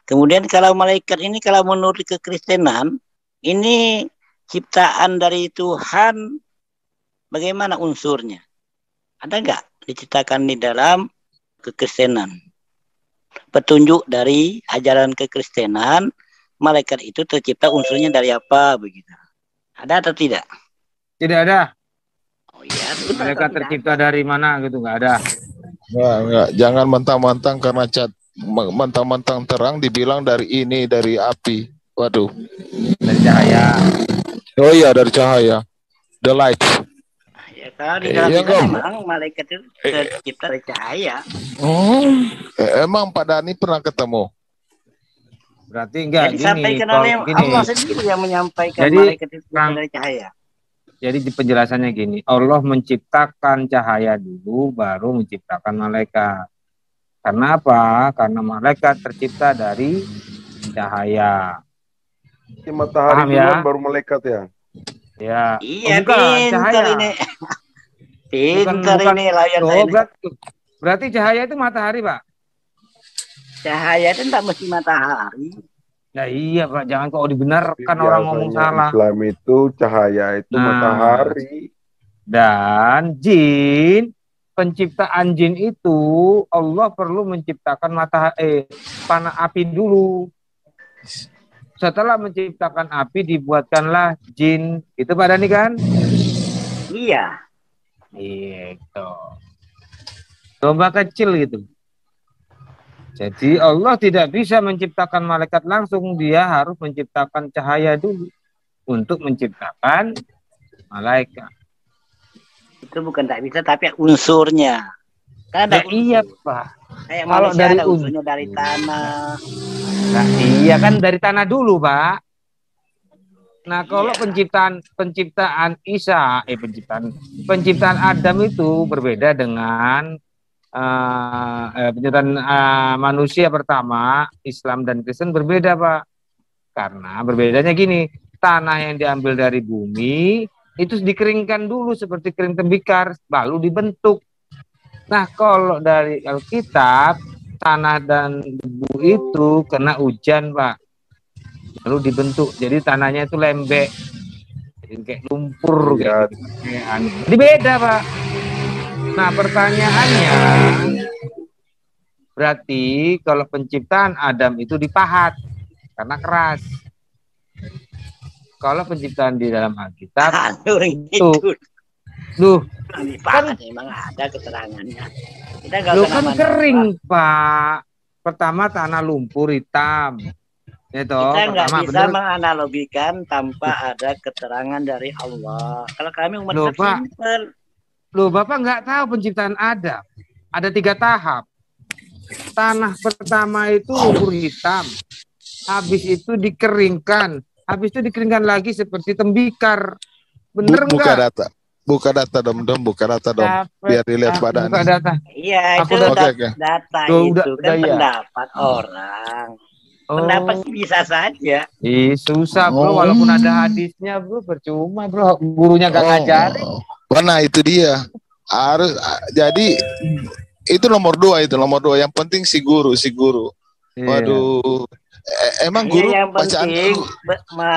Kemudian kalau malaikat ini kalau menurut kekristenan ini ciptaan dari Tuhan, bagaimana unsurnya? Ada nggak diciptakan di dalam kekristenan? Petunjuk dari ajaran kekristenan, malaikat itu tercipta unsurnya dari apa begitu? Ada atau tidak? Tidak ada. Oh iya, Malaikat tercipta dari mana gitu, nggak ada. Enggak. Jangan mentang-mentang karena mentang-mentang terang dibilang dari ini, dari api. Waduh. Dari cahaya. Oh iya, dari cahaya. The light. Ya, kalau di dalam itu memang malaikat itu tercipta dari cahaya. Emang Pak Dhani pernah ketemu? Berarti enggak jadi gini. Disampaikan oleh Allah sendiri yang menyampaikan jadi, malaikat itu dari cahaya. Jadi di penjelasannya gini, Allah menciptakan cahaya dulu, baru menciptakan malaikat. Karena apa? Karena malaikat tercipta dari cahaya. Matahari duluan baru malaikat ya? Ya. Iya, pintar ini. Pintar ini layar saya. Berarti cahaya itu matahari, Pak? Cahaya itu tidak mesti matahari. Ya iya Pak, jangan kok dibenarkan orang ngomong salah. Islam itu cahaya itu matahari. Dan jin, penciptaan jin itu Allah perlu menciptakan panah api dulu. Setelah menciptakan api dibuatkanlah jin. Itu Pak Dhani kan? Iya. Gitu. Domba kecil gitu. Jadi Allah tidak bisa menciptakan malaikat langsung, dia harus menciptakan cahaya dulu untuk menciptakan malaikat. Itu bukan tak bisa, tapi unsurnya. Ada iya Pak. Kayak kalau dari unsurnya dari tanah. Nah iya kan dari tanah dulu Pak. Nah kalau penciptaan Isa, penciptaan Adam itu berbeda dengan penciptaan manusia pertama, Islam dan Kristen berbeda Pak. Karena berbedanya gini, tanah yang diambil dari bumi itu dikeringkan dulu seperti kering tembikar, lalu dibentuk. Nah kalau dari Alkitab, tanah dan debu itu kena hujan Pak, lalu dibentuk, jadi tanahnya itu lembek, jadi kayak lumpur kayak gitu. Jadi beda Pak. Nah pertanyaannya, berarti kalau penciptaan Adam itu dipahat karena keras. Kalau penciptaan di dalam Alkitab itu, kan memang ada keterangannya. Kan kering Pak. Pertama tanah lumpur hitam. Itu, kita nggak bisa menganalogikan tanpa ada keterangan dari Allah. Kalau kami umat simpel. Loh, Bapak nggak tahu penciptaan Adam. Ada 3 tahap. Tanah pertama itu lumpur hitam. Habis itu dikeringkan. Habis itu dikeringkan lagi seperti tembikar. Bener nggak? Buka data dong. Biar dilihat pada buka data. Iya, itu data itu kan pendapat orang. Pendapat bisa saja. Susah bro, walaupun ada hadisnya bro, percuma bro. Gurunya nggak ngajarin. Mana itu dia harus jadi itu nomor 2 yang penting si guru. Waduh, emang guru bacaan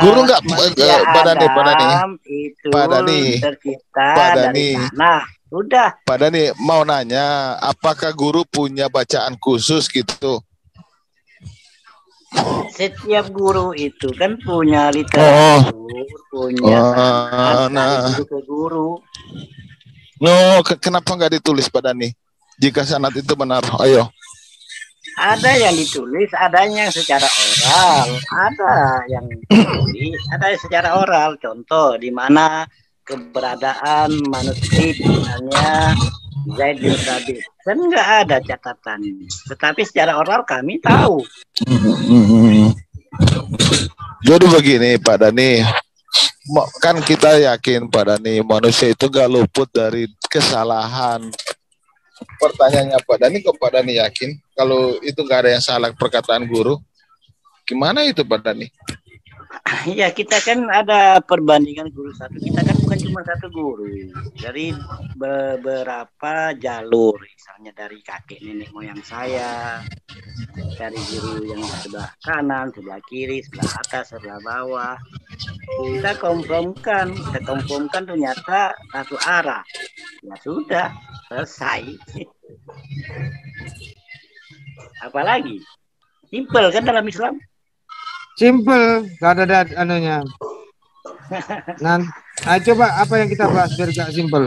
guru nggak Pak Dhani udah Pak Dhani mau nanya apakah guru punya bacaan khusus gitu? Setiap guru itu kan punya literatur, punya guru. Kenapa nggak ditulis Pak Dhani? Jika sanad itu benar, ayo. Ada yang ditulis, ada yang secara oral, ada yang ditulis, ada yang secara oral. Contoh di mana keberadaan manuskrip misalnya Zaid bin Thabit, kan nggak ada catatan. Tetapi secara oral kami tahu. Jadi begini Pak Dhani, kan kita yakin Pak Dhani manusia itu gak luput dari kesalahan. Pertanyaannya Pak Dhani, kok Pak Dhani yakin kalau itu gak ada yang salah perkataan guru? Gimana itu Pak Dhani? Ya, kita kan ada perbandingan guru satu. Kita kan bukan cuma satu guru. Dari beberapa jalur, misalnya dari kakek nenek moyang saya, dari guru yang sebelah kanan, sebelah kiri, sebelah atas, sebelah bawah. Kita kompromkan ternyata satu arah. Ya sudah, selesai. Apalagi? Simpel kan dalam Islam? Simple, gak ada anunya. Nah, coba apa yang kita bahas biar gak simple.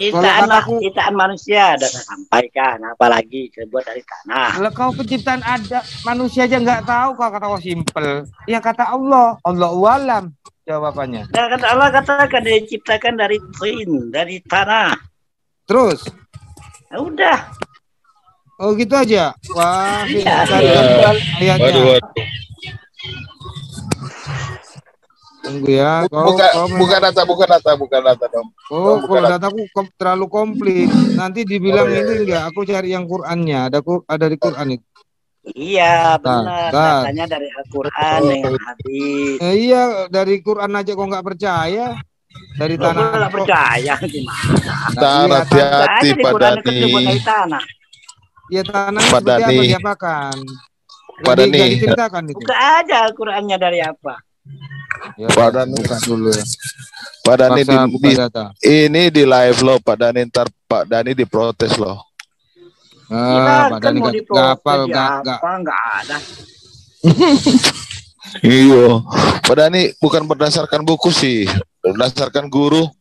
Ciptaan manusia sudah saya sampaikan, apalagi terbuat dari tanah. Kalau kau penciptaan ada manusia aja nggak tahu, kau kata kau simple. Ya kata Allah, Allahu alam jawabannya. Nah, kata Allah katakan diciptakan dari tin, dari tanah. Terus? Nah, udah. Oh gitu aja. Wah, Iya. ayatnya. Waduh. Tunggu ya. Bukan data dong. Oh, kalau dataku terlalu komplit. Nanti dibilang ini enggak. Aku cari yang Qur'annya. Ada di Qur'an itu. Iya, benar. Datanya dari Al-Quran dengan hadis. Iya, dari Qur'an aja kok nggak percaya. Dari tanah. Nggak percaya gimana? Tanah hati-hati pada dari tanah. Ya tanahnya seperti apa diapakan? Pada nih. Diceritakan itu. Buka aja Al-Qurannya dari apa? Ya, buka dulu ya. Pak Dhani ini di live loh, Pak Dhani, ntar Pak Dhani diprotes loh. Pak Dhani nggak hafal, nggak ada. Iya, Pak Dhani bukan berdasarkan buku sih, berdasarkan guru.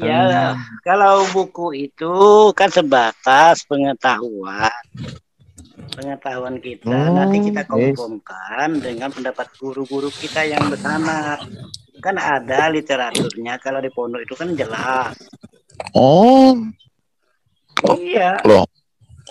Ya, kalau buku itu kan sebatas pengetahuan kita. Nanti kita kompromikan dengan pendapat guru-guru kita yang bersama. Kan ada literaturnya. Kalau di pondok itu kan jelas. Oh. Iya. Loh.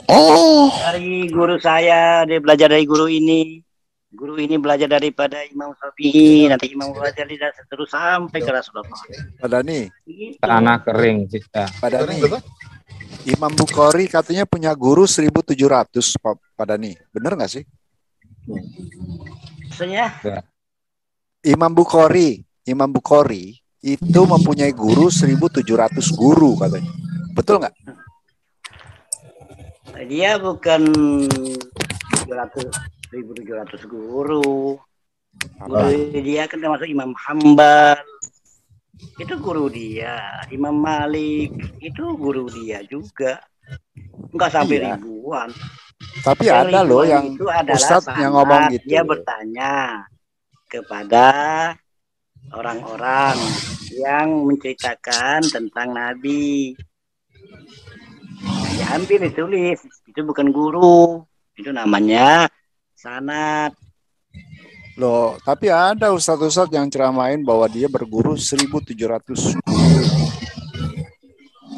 Oh. Dari guru saya, dia belajar dari guru ini. Guru ini belajar daripada Imam Syafi'i, nanti Imam Ghazali dan seterusnya sampai ke Rasulullah. Pak Dhani. Gitu. Tanah kering kita. Pak Dhani. Imam Bukhari katanya punya guru 1.700, Pak Dhani. Bener nggak sih? Maksudnya? Imam Bukhari itu mempunyai guru 1.700 guru katanya. Betul nggak? Dia bukan 1.700 guru. Guru dia kan termasuk Imam Hambal. Itu guru dia. Imam Malik itu guru dia juga. Enggak sampai ribuan. Tapi yang ada loh yang Ustadz yang ngomong gitu. Dia bertanya kepada orang-orang yang menceritakan tentang Nabi. Diambil ditulis. Itu bukan guru. Itu namanya sanad. Loh, tapi ada ustadz-ustadz yang ceramain bahwa dia berguru 1.700.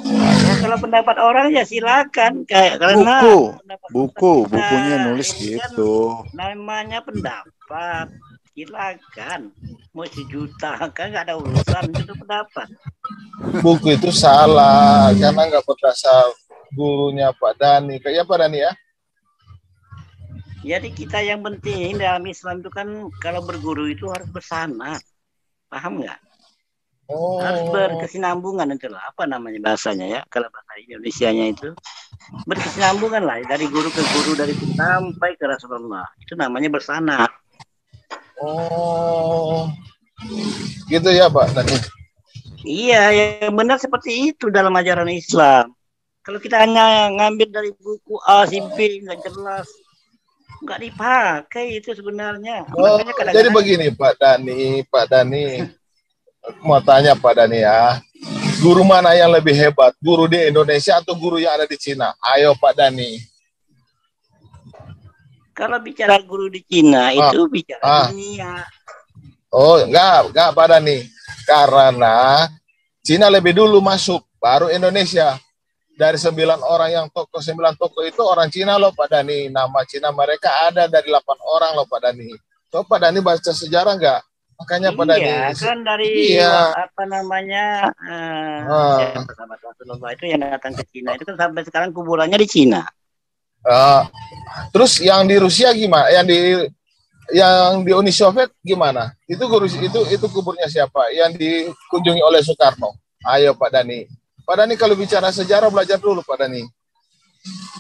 Ya, kalau pendapat orang ya silakan, karena bukunya nulis gitu. Namanya pendapat, silakan. Mau 1 juta kan nggak ada urusan, itu pendapat. Buku itu salah karena nggak berdasar gurunya Pak Dhani. Kayak Pak Dhani ya. Jadi kita yang penting dalam Islam itu kan kalau berguru itu harus bersanad, paham nggak? Oh. Harus berkesinambungan itu lah, apa namanya bahasanya ya? Kalau bahasa Indonesianya itu berkesinambungan lah dari guru ke guru, dari sampai ke Rasulullah. Itu namanya bersanad. Oh, gitu ya Pak Dhani. Iya, yang benar seperti itu dalam ajaran Islam. Kalau kita hanya ngambil dari buku A, B, nggak jelas. Nggak dipakai itu sebenarnya. Oh, jadi begini Pak Dhani mau tanya Pak Dhani ya, guru mana yang lebih hebat, guru di Indonesia atau guru yang ada di Cina? Ayo Pak Dhani. Kalau bicara guru di Cina itu bicara dunia. Oh enggak Pak Dhani, karena Cina lebih dulu masuk, baru Indonesia. Dari 9 orang yang 9 tokoh itu orang Cina loh Pak Dhani. Nama Cina mereka ada dari 8 orang loh Pak Dhani. So Pak Dhani baca sejarah nggak? Makanya Pak Dhani. Iya kan dari apa namanya sahabat Rasulullah itu yang datang ke Cina itu kan sampai sekarang kuburannya di Cina. Terus yang di Rusia gimana? Yang di Uni Soviet gimana? Itu kuburnya siapa? Yang dikunjungi oleh Soekarno. Ayo Pak Dhani. Pak Dhani kalau bicara sejarah belajar dulu Pak Dhani.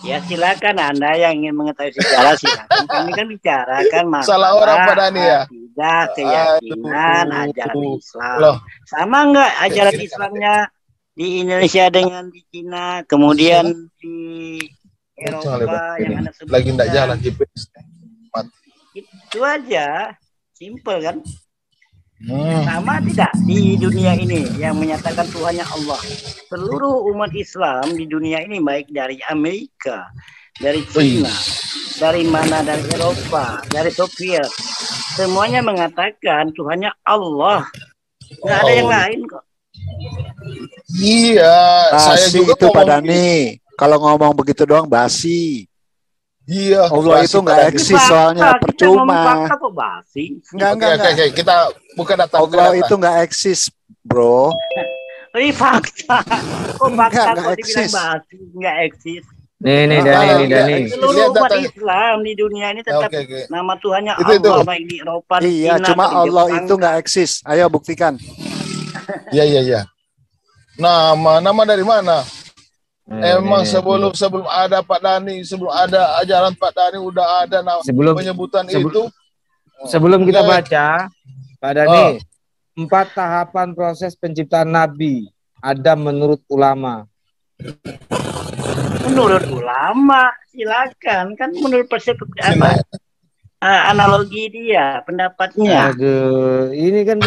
Ya silakan Anda yang ingin mengetahui sejarah silakan. Kami kan bicarakan masalah Salah orang Pak Dhani ya. Akidah, keyakinan, ajaran Islam. Loh. Sama enggak ajaran Islamnya di Indonesia dengan di Cina, kemudian di Eropa yang Anda sebutkan. Lagi enggak jalan GPS. Itu aja, simple kan? Sama tidak di dunia ini yang menyatakan Tuhannya Allah. Seluruh umat Islam di dunia ini baik dari Amerika, dari Cina, dari mana, dari Eropa, dari Soviet, semuanya mengatakan Tuhannya Allah. Nggak ada yang lain kok. Iya, saya juga itu Pak Dhani. Kalau ngomong begitu doang basi. Iya, Allah itu nggak eksis soalnya, percuma. Enggak. Kita bukan datang. Allah itu nggak eksis, bro. Ini fakta. Kok fakta kok dibilang basi, nggak eksis. Nih, Dani. Seluruh umat Islam di dunia ini tetap nama Tuhannya Allah, baik di Eropa, di Cina. Iya, cuma Allah Jepang, itu nggak eksis. Ayo buktikan. Iya. Nama dari mana? Emang sebelum ada Pak Dhani, sebelum ada ajaran Pak Dhani udah ada penyebutan itu. Sebelum kita baca, Pak Dhani, 4 tahapan proses penciptaan Nabi Adam menurut ulama. Menurut ulama, silakan kan menurut analogi dia, pendapatnya. Aduh, ini kan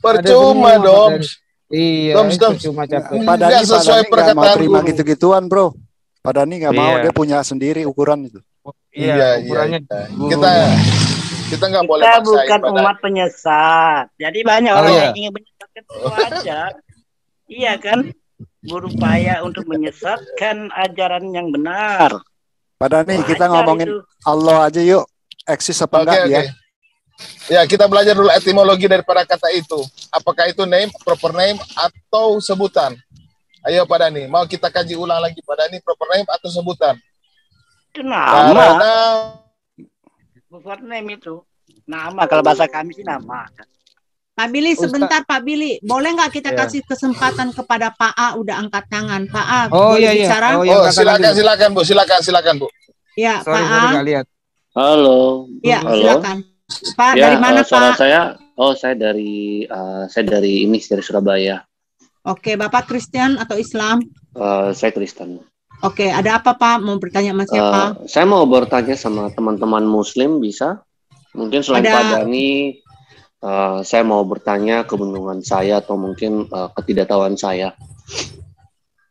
percuma dong. Iya, cuma capek. Pak Dhani nggak mau terima gitu-gituan, bro. Pak Dhani nggak mau, dia punya sendiri ukuran itu. Iya, ukurannya. Kita nggak boleh. Kita bukan umat penyesat. Jadi banyak orang yang ingin menyesatkan itu wajar. Iya kan? Berupaya untuk menyesatkan ajaran yang benar. Pak Dhani, kita ngomongin itu. Allah aja yuk. Eksis apa enggak ya? Ya, kita belajar dulu etimologi daripada kata itu. Apakah itu name, proper name, atau sebutan? Ayo Pak Dhani, mau kita kaji ulang lagi Pak Dhani, proper name atau sebutan? Itu nama. Proper name itu nama, kalau bahasa kami sih nama. Pak Billy, sebentar Pak Billy, boleh nggak kita kasih kesempatan kepada Pak A, udah angkat tangan. Pak A, boleh bicara? Silakan Bu. Ya, Pak A. Halo. Ya, silakan. Pak, ya, dari mana Pak? Saya dari dari Surabaya. Oke, Bapak Kristen atau Islam? Saya Kristen. Oke, ada apa Pak? Mau bertanya sama siapa? Saya mau bertanya sama teman-teman Muslim, bisa? Mungkin selain Pak Dhani, saya mau bertanya kebingungan saya atau mungkin ketidaktahuan saya.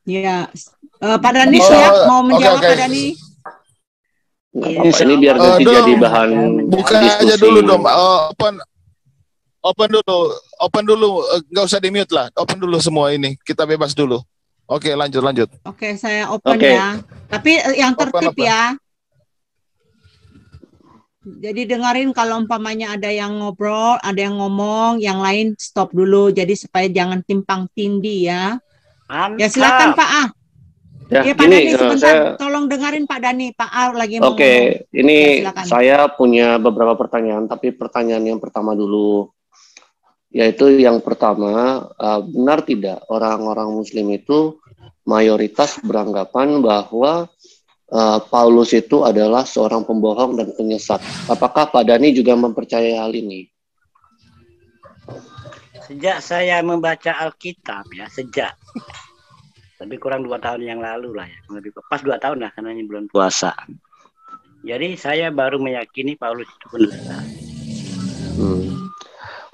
Ya, Pak Dhani siap mau menjawab Pak Dhani? Ini biar nanti jadi bahan buka diskusi. Aja dulu dong, open dulu, nggak usah di mute lah, open dulu semua ini, kita bebas dulu. Oke, lanjut. Oke, saya open ya, tapi yang tertib ya. Jadi dengerin kalau umpamanya ada yang ngobrol, ada yang ngomong, yang lain stop dulu, jadi supaya jangan timpang tindih ya. Mantap. Ya silakan Pak A. Ya Pak Dhani, sebentar, tolong dengerin Pak Dhani, Pak A lagi mau ngomong. Oke, ini saya punya beberapa pertanyaan, tapi pertanyaan yang pertama dulu, yaitu yang pertama, benar tidak orang-orang Muslim itu mayoritas beranggapan bahwa Paulus itu adalah seorang pembohong dan penyesat? Apakah Pak Dhani juga mempercayai hal ini? Sejak saya membaca Alkitab ya, lebih kurang 2 tahun yang lalu lah ya, lebih pas 2 tahun lah karena ini bulan puasa. Jadi saya baru meyakini Paulus itu benar.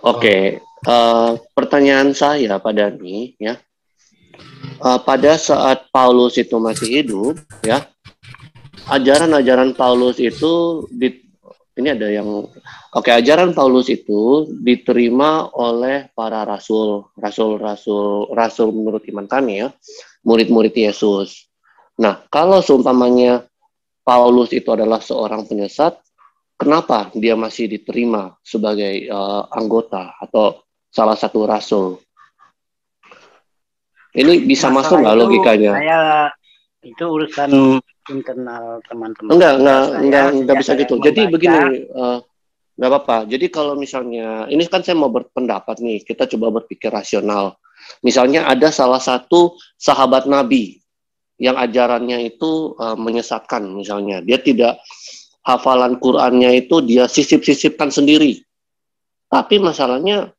Oke. Pertanyaan saya Pak Dhani ya, pada saat Paulus itu masih hidup ya, ajaran-ajaran Paulus itu ajaran Paulus itu diterima oleh para rasul menurut iman kami ya, murid-murid Yesus. Nah, kalau seumpamanya Paulus itu adalah seorang penyesat, kenapa dia masih diterima sebagai anggota atau salah satu rasul? Ini bisa masuk nggak logikanya? Itu urusan internal teman-teman. Enggak bisa gitu. Jadi begini, nggak apa-apa. Jadi kalau misalnya, ini kan saya mau berpendapat nih, kita coba berpikir rasional. Misalnya ada salah satu sahabat Nabi yang ajarannya itu menyesatkan, misalnya. Dia tidak, hafalan Qur'annya itu dia sisip-sisipkan sendiri. Tapi masalahnya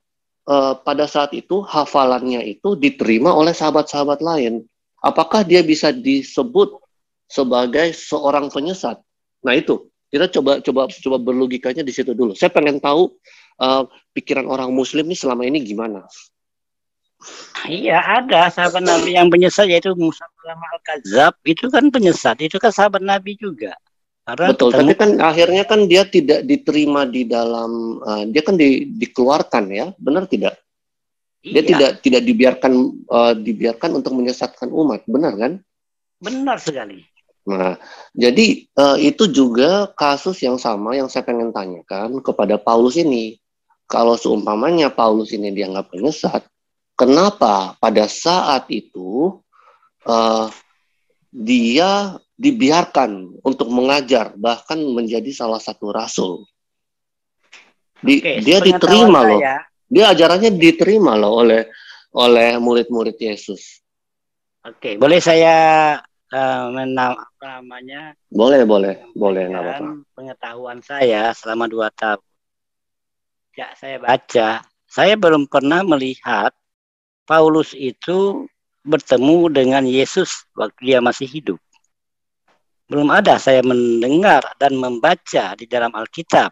pada saat itu hafalannya itu diterima oleh sahabat-sahabat lain. Apakah dia bisa disebut sebagai seorang penyesat? Nah itu kita coba berlogikanya di situ dulu. Saya pengen tahu pikiran orang Muslim ini selama ini gimana. Iya, ada sahabat Nabi yang penyesat, yaitu Musa al-Kadzab. Itu kan penyesat, itu kan sahabat Nabi juga. Karena betul, tapi kan akhirnya kan dia tidak diterima di dalam, dia kan dikeluarkan ya, benar tidak? Dia tidak dibiarkan untuk menyesatkan umat, benar kan? Benar sekali. Nah, jadi itu juga kasus yang sama yang saya pengen tanyakan kepada Paulus ini. Kalau seumpamanya Paulus ini dianggap penyesat, kenapa pada saat itu dia dibiarkan untuk mengajar, bahkan menjadi salah satu rasul? Dia diterima loh. Dia ajarannya diterima loh oleh murid-murid Yesus. Oke, boleh saya namanya? Boleh, nggak apa-apa. Pengetahuan saya selama 2 tahun. Ya, saya baca. Saya belum pernah melihat Paulus itu bertemu dengan Yesus waktu dia masih hidup. Belum ada saya mendengar dan membaca di dalam Alkitab.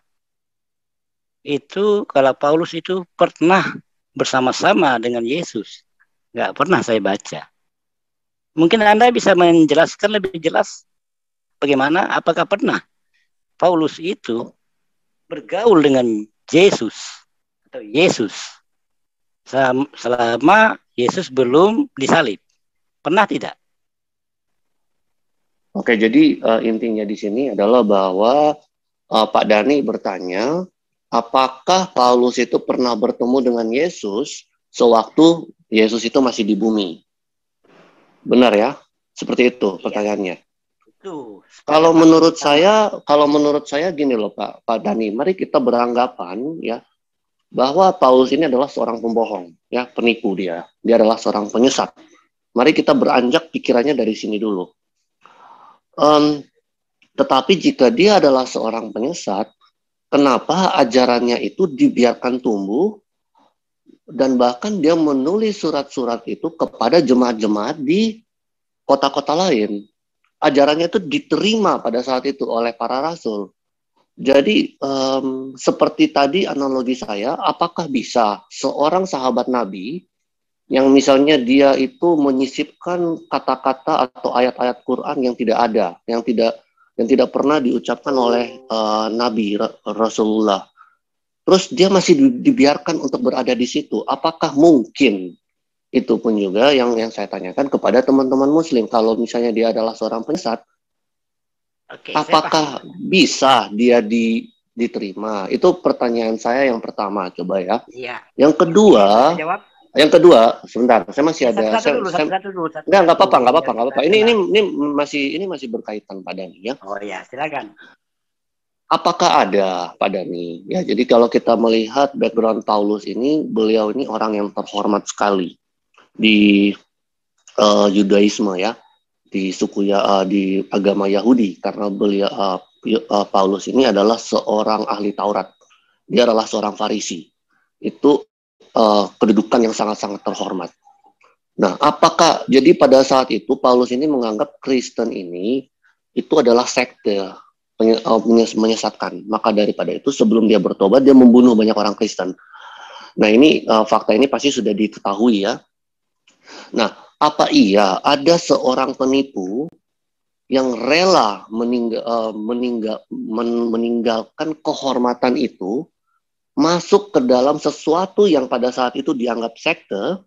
Itu kalau Paulus itu pernah bersama-sama dengan Yesus. Nggak pernah saya baca. Mungkin Anda bisa menjelaskan lebih jelas bagaimana, apakah pernah Paulus itu bergaul dengan Yesus atau Yesus selama Yesus belum disalib. Pernah tidak? Oke, jadi intinya di sini adalah bahwa Pak Dhani bertanya, apakah Paulus itu pernah bertemu dengan Yesus sewaktu Yesus itu masih di bumi? Benar ya? Seperti itu pertanyaannya. Itu. Kalau menurut saya gini loh Pak Dhani, mari kita beranggapan ya bahwa Paulus ini adalah seorang pembohong, ya, penipu dia. Dia adalah seorang penyesat. Mari kita beranjak pikirannya dari sini dulu. Tetapi jika dia adalah seorang penyesat, kenapa ajarannya itu dibiarkan tumbuh dan bahkan dia menulis surat-surat itu kepada jemaat-jemaat di kota-kota lain? Ajarannya itu diterima pada saat itu oleh para rasul. Jadi seperti tadi analogi saya, apakah bisa seorang sahabat Nabi yang misalnya dia itu menyisipkan kata-kata atau ayat-ayat Quran yang tidak ada, yang tidak pernah diucapkan oleh Nabi Rasulullah, terus dia masih dibiarkan untuk berada di situ? Apakah mungkin? Itu pun juga yang saya tanyakan kepada teman-teman Muslim. Kalau misalnya dia adalah seorang penyesat, apakah bisa dia diterima? Itu pertanyaan saya yang pertama, coba ya. Iya. Yang kedua, sebentar, saya masih ada. Nggak apa-apa. Ini masih berkaitan Pak Dhani ya. Oh ya, silakan. Apakah ada Pak Dhani? Ya, jadi kalau kita melihat background Paulus ini, beliau ini orang yang terhormat sekali di Yudaisme ya. Di suku di agama Yahudi, karena beliau Paulus ini adalah seorang ahli Taurat. Dia adalah seorang Farisi. Itu kedudukan yang sangat-sangat terhormat. Nah, apakah jadi pada saat itu Paulus ini menganggap Kristen ini itu adalah sekte, menyesatkan. Maka daripada itu sebelum dia bertobat dia membunuh banyak orang Kristen. Nah, ini fakta ini pasti sudah diketahui ya. Nah, apa iya ada seorang penipu yang rela meninggalkan kehormatan itu, masuk ke dalam sesuatu yang pada saat itu dianggap sekte,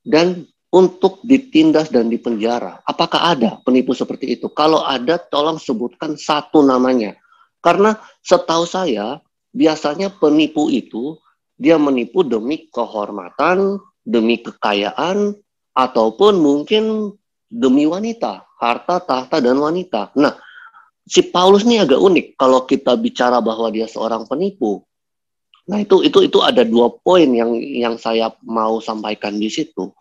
dan untuk ditindas dan dipenjara? Apakah ada penipu seperti itu? Kalau ada, tolong sebutkan satu namanya. Karena setahu saya, biasanya penipu itu, dia menipu demi kehormatan, demi kekayaan, ataupun mungkin demi wanita, harta, tahta, dan wanita. Nah, si Paulus ini agak unik kalau kita bicara bahwa dia seorang penipu. Nah, itu ada 2 poin yang saya mau sampaikan di situ.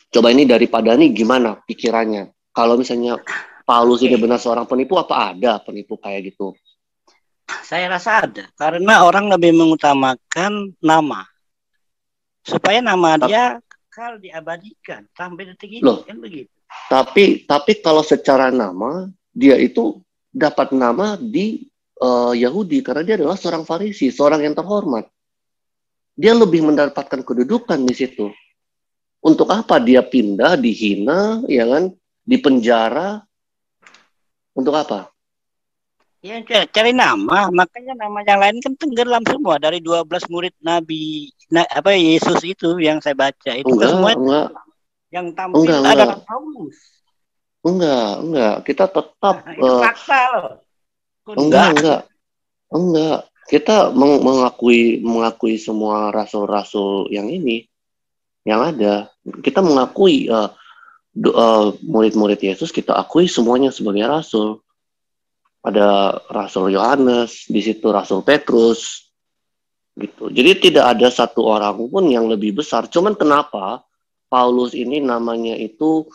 Coba ini daripada nih gimana pikirannya? Kalau misalnya Paulus ini benar seorang penipu, apa ada penipu kayak gitu? Saya rasa ada, karena orang lebih mengutamakan nama. Supaya nama dia kekal diabadikan sampai detik ini. Loh, kan begitu. Tapi kalau secara nama, dia itu dapat nama di Yahudi karena dia adalah seorang Farisi, seorang yang terhormat. Dia lebih mendapatkan kedudukan di situ. Untuk apa dia pindah, dihina, ya kan, dipenjara? Untuk apa? Ya cari nama, makanya nama yang lain kan tenggelam semua dari 12 murid Nabi Yesus itu yang saya baca itu enggak. Yang tampil adalah Paulus. Enggak. Kita tetap itu fakta loh. Enggak. Kita mengakui semua rasul-rasul yang ini yang ada. Kita mengakui murid-murid Yesus, kita akui semuanya sebagai rasul. Ada Rasul Yohanes, di situ Rasul Petrus, gitu. Jadi tidak ada satu orang pun yang lebih besar. Cuman kenapa Paulus ini namanya itu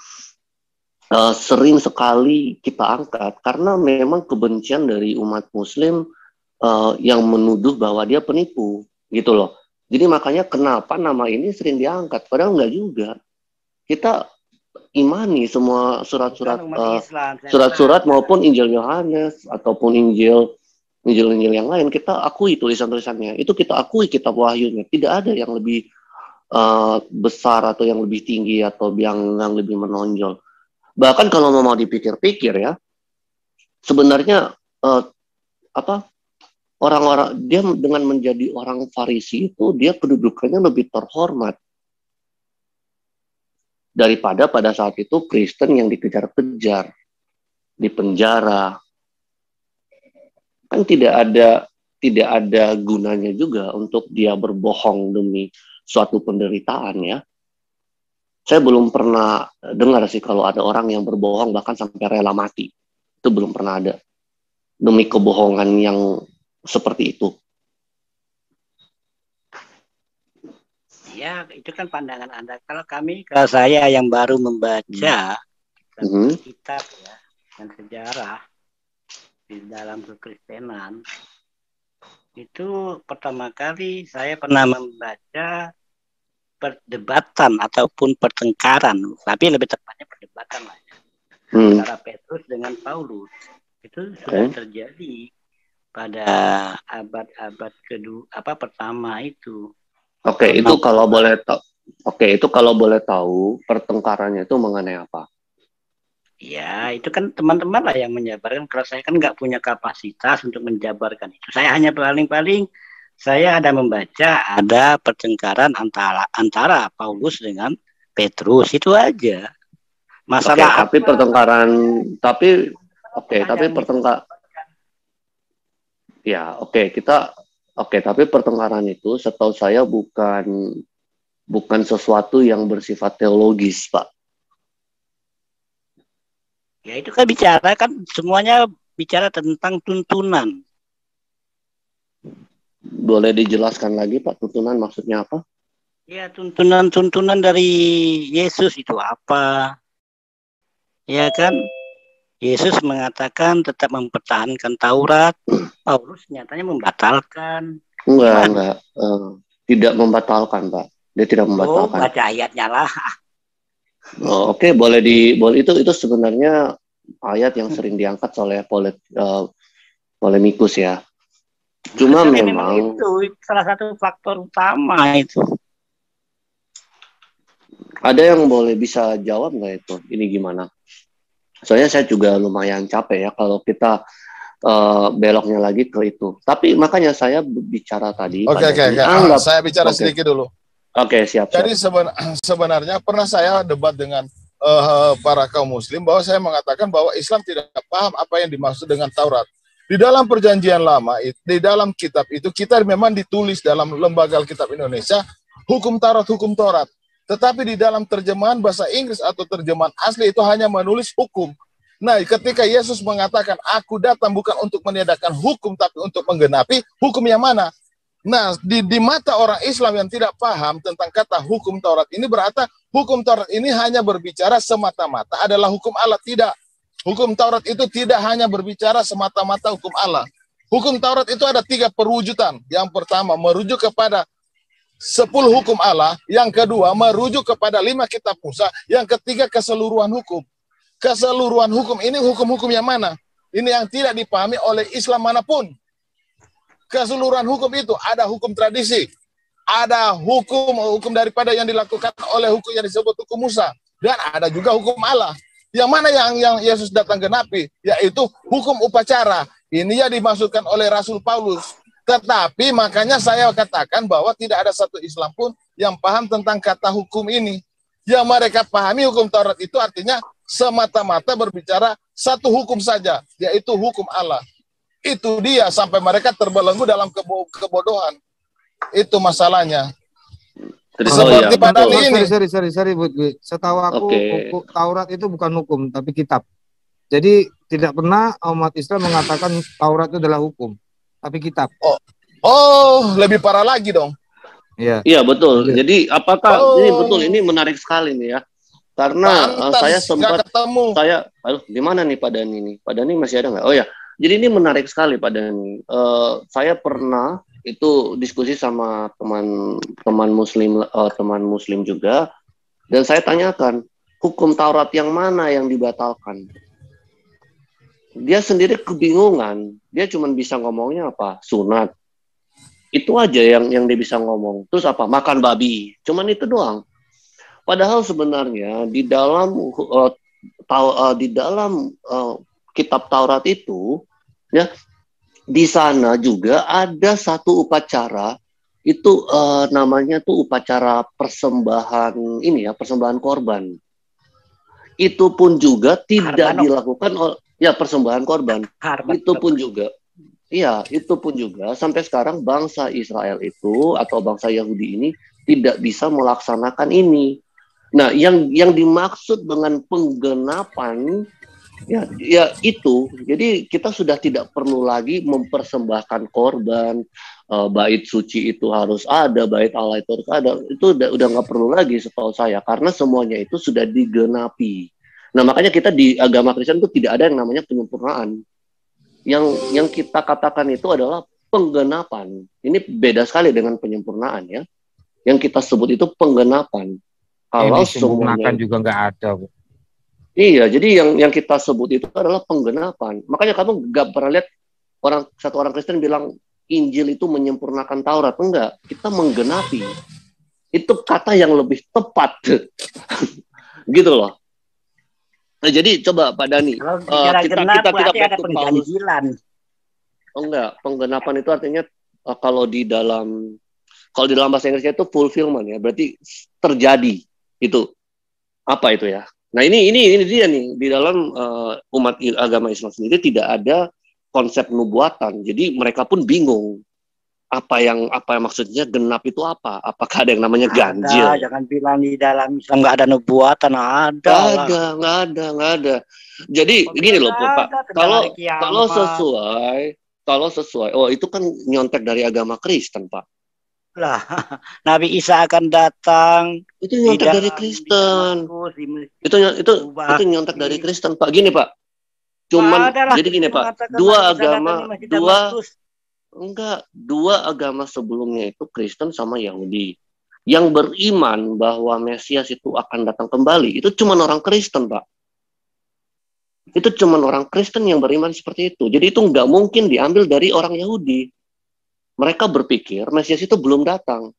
sering sekali kita angkat? Karena memang kebencian dari umat Muslim yang menuduh bahwa dia penipu, gitu loh. Jadi makanya kenapa nama ini sering diangkat? Padahal enggak juga. Kita imani semua surat-surat maupun Injil Yohanes ataupun Injil yang lain, kita akui tulisan-tulisannya. Itu kita akui kitab wahyunya. Tidak ada yang lebih besar atau yang lebih tinggi atau yang lebih menonjol. Bahkan kalau mau dipikir-pikir ya, sebenarnya orang-orang dia dengan menjadi orang Farisi itu dia kedudukannya lebih terhormat daripada pada saat itu Kristen yang dikejar-kejar, dipenjara. Kan tidak ada gunanya juga untuk dia berbohong demi suatu penderitaan ya. Saya belum pernah dengar sih kalau ada orang yang berbohong bahkan sampai rela mati. Itu belum pernah ada. Demi kebohongan yang seperti itu. Ya, itu kan pandangan Anda. Kalau saya yang baru membaca kitab ya, dan sejarah di dalam kekristenan, itu pertama kali saya pernah membaca perdebatan ataupun pertengkaran, tapi lebih tepatnya perdebatan lah ya, antara Petrus dengan Paulus. Itu sudah terjadi pada abad pertama itu. Itu kalau boleh tahu pertengkarannya itu mengenai apa? Ya, itu kan teman-teman lah yang menjabarkan. Kalau saya kan nggak punya kapasitas untuk menjabarkan itu. Saya hanya paling saya ada membaca ada pertengkaran antara Paulus dengan Petrus, itu aja. Masalah tapi pertengkaran itu setahu saya bukan sesuatu yang bersifat teologis, Pak. Ya itu kan semuanya bicara tentang tuntunan. Boleh dijelaskan lagi, Pak, tuntunan maksudnya apa? Ya, tuntunan dari Yesus itu apa? Ya kan? Yesus mengatakan tetap mempertahankan Taurat, Paulus nyatanya membatalkan. Enggak. Tidak membatalkan, Pak. Dia tidak membatalkan. Baca ayatnya lah. Boleh itu sebenarnya ayat yang sering diangkat oleh polemikus ya. Cuma memang itu salah satu faktor utama itu. Ada yang boleh bisa jawab nggak itu? Ini gimana? Soalnya saya juga lumayan capek ya kalau kita beloknya lagi ke itu. Tapi makanya saya bicara tadi. Saya bicara sedikit dulu. Siap. Jadi sebenarnya pernah saya debat dengan para kaum muslim bahwa saya mengatakan bahwa Islam tidak paham apa yang dimaksud dengan Taurat. Di dalam perjanjian lama, di dalam kitab itu kita memang ditulis dalam lembaga Alkitab Indonesia hukum Taurat. Tetapi di dalam terjemahan bahasa Inggris atau terjemahan asli itu hanya menulis hukum. Nah, ketika Yesus mengatakan, aku datang bukan untuk meniadakan hukum, tapi untuk menggenapi, hukum yang mana? Nah, di mata orang Islam yang tidak paham tentang kata hukum Taurat ini, berarti hukum Taurat ini hanya berbicara semata-mata adalah hukum Allah. Tidak. Hukum Taurat itu tidak hanya berbicara semata-mata hukum Allah. Hukum Taurat itu ada 3 perwujudan. Yang pertama, merujuk kepada 10 hukum Allah. Yang kedua, merujuk kepada 5 kitab Musa. Yang ketiga, keseluruhan hukum. Keseluruhan hukum ini hukum-hukum yang mana? Ini yang tidak dipahami oleh Islam manapun. Keseluruhan hukum itu ada hukum tradisi, ada hukum daripada yang dilakukan oleh hukum yang disebut hukum Musa, dan ada juga hukum Allah. Yang mana yang Yesus datang genapi, yaitu hukum upacara. Ini yang dimaksudkan oleh Rasul Paulus. Tetapi makanya saya katakan bahwa tidak ada satu Islam pun yang paham tentang kata hukum ini. Yang mereka pahami hukum Taurat itu artinya semata-mata berbicara satu hukum saja, yaitu hukum Allah. Itu dia sampai mereka terbelenggu dalam kebodohan. Itu masalahnya. Seperti pada ini. Sorry, Bu. Setahu aku, Taurat itu bukan hukum, tapi kitab. Jadi tidak pernah umat Islam mengatakan Taurat itu adalah hukum, tapi kitab. Oh, lebih parah lagi dong. Iya, betul. Jadi apakah ini menarik sekali nih ya. Karena saya sempat di mana nih Pak Dani nih? Pak Dani masih ada nggak? Oh ya. Jadi ini menarik sekali Pak Dani. Saya pernah itu diskusi sama teman muslim juga, dan saya tanyakan hukum Taurat yang mana yang dibatalkan. Dia sendiri kebingungan. Dia cuma bisa ngomongnya apa? Sunat. Itu aja yang dia bisa ngomong. Terus apa? Makan babi. Cuman itu doang. Padahal sebenarnya di dalam kitab Taurat itu, ya, di sana juga ada satu upacara itu namanya tuh upacara persembahan persembahan korban. Itu pun juga tidak dilakukan oleh persembahan korban. Itu pun juga sampai sekarang bangsa Israel itu atau bangsa Yahudi ini tidak bisa melaksanakan ini. Nah, yang dimaksud dengan penggenapan ya itu. Jadi kita sudah tidak perlu lagi mempersembahkan korban, bait suci itu harus ada, bait Allah itu harus ada. Itu udah nggak perlu lagi setahu saya, karena semuanya itu sudah digenapi. Nah, makanya kita di agama Kristen itu tidak ada yang namanya penyempurnaan. Yang kita katakan itu adalah penggenapan. Ini beda sekali dengan penyempurnaan ya. Yang kita sebut itu penggenapan. Kalau semuanya juga nggak ada, Bu. Iya, jadi yang kita sebut itu adalah penggenapan. Makanya kamu nggak pernah lihat satu orang Kristen bilang Injil itu menyempurnakan Taurat. Enggak, kita menggenapi. Itu kata yang lebih tepat. Gitu loh. Nah, jadi coba Pak Dani, kita back to Paulus. Enggak, penggenapan itu artinya kalau di dalam bahasa Inggrisnya itu fulfillment ya, berarti terjadi. Itu apa itu ya? Nah, ini dia nih, di dalam umat agama Islam sendiri tidak ada konsep nubuatan. Jadi mereka pun bingung apa yang maksudnya genap itu apa? Apakah ada yang namanya ganjil? Jangan bilang di dalam Islam nggak ada nubuatan. Nggak ada. Jadi gini loh Pak, kalau sesuai, itu kan nyontek dari agama Kristen Pak. Lah, Nabi Isa akan datang. Itu nyontek dari Kristen. Itu nyontek dari Kristen Pak. Gini Pak, jadi gini Pak, dua agama sebelumnya itu Kristen sama Yahudi. Yang beriman bahwa Mesias itu akan datang kembali, itu cuma orang Kristen Pak. Itu cuma orang Kristen yang beriman seperti itu. Jadi itu nggak mungkin diambil dari orang Yahudi. Mereka berpikir Mesias itu belum datang.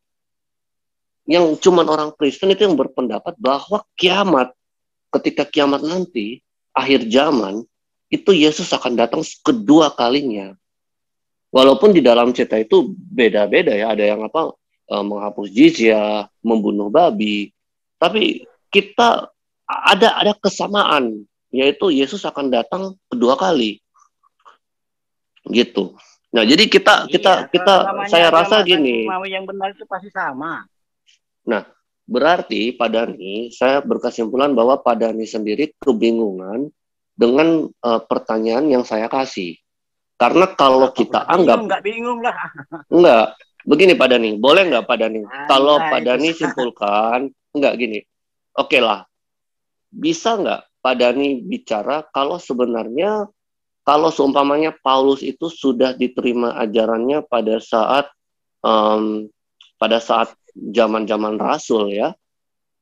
Yang cuman orang Kristen itu yang berpendapat bahwa ketika kiamat nanti, akhir zaman, itu Yesus akan datang kedua kalinya. Walaupun di dalam cerita itu beda-beda ya, ada yang menghapus jizyah, membunuh babi. Tapi kita ada kesamaan, yaitu Yesus akan datang kedua kali. Gitu. Nah, jadi kita saya rasa gini. Mau yang benar itu pasti sama. Nah, Berarti Pak Dhani, saya berkesimpulan bahwa Pak Dhani sendiri kebingungan dengan pertanyaan yang saya kasih. Karena kalau kita anggap... Nggak bingung lah. Enggak. Begini Pak Dhani, boleh nggak Pak Dhani? Kalau Pak Dhani simpulkan, enggak gini. Oke lah, bisa nggak Pak Dhani bicara kalau sebenarnya, kalau seumpamanya Paulus itu sudah diterima ajarannya pada saat zaman-zaman Rasul ya,